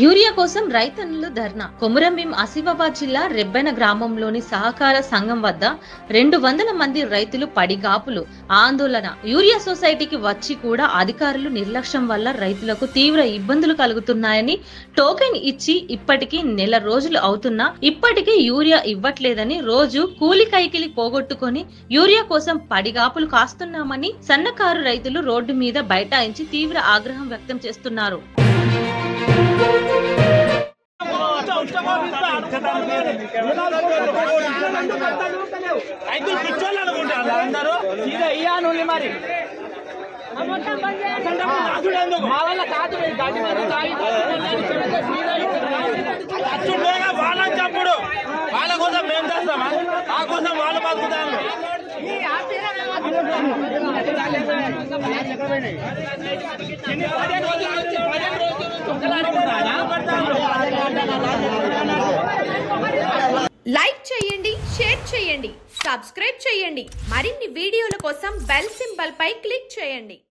Urea కోసం రైతన్నులు ధర్నా. కొమురంభీం ఆసిఫాబాద్ జిల్లా రెబ్బెన గ్రామంలోని సహకార సంఘం వద్ద 200 మంది రైతులు పడిగాపులు ఆందోళన. యూరియా సొసైటీకి వచ్చి కూడా అధికారులు నిర్లక్ష్యం వల్ల రైతులకు తీవ్ర ఇబ్బందులు కలుగుతున్నాయని, టోకెన్ ఇచ్చి ఇప్పటికీ నెల రోజులు అవుతున్నా ఇప్పటికీ యూరియా ఇవ్వట్లేదని, రోజు కూలి కైకిలి పోగొట్టుకొని యూరియా కోసం పడిగాపులు కాస్తున్నామని సన్నకారు రైతులు రోడ్డు మీద బైఠాయించి తీవ్ర ఆగ్రహం వ్యక్తం చేస్తున్నారు. చప్పుడు వాళ్ళ కోసం మేము చేస్తామా, ఆ కోసం వాళ్ళు బతుకుతాము. లైక్ చేయండి, షేర్ చేయండి, సబ్స్క్రైబ్ చేయండి. మరిన్ని వీడియోల కోసం బెల్ సింబల్ పై క్లిక్ చేయండి.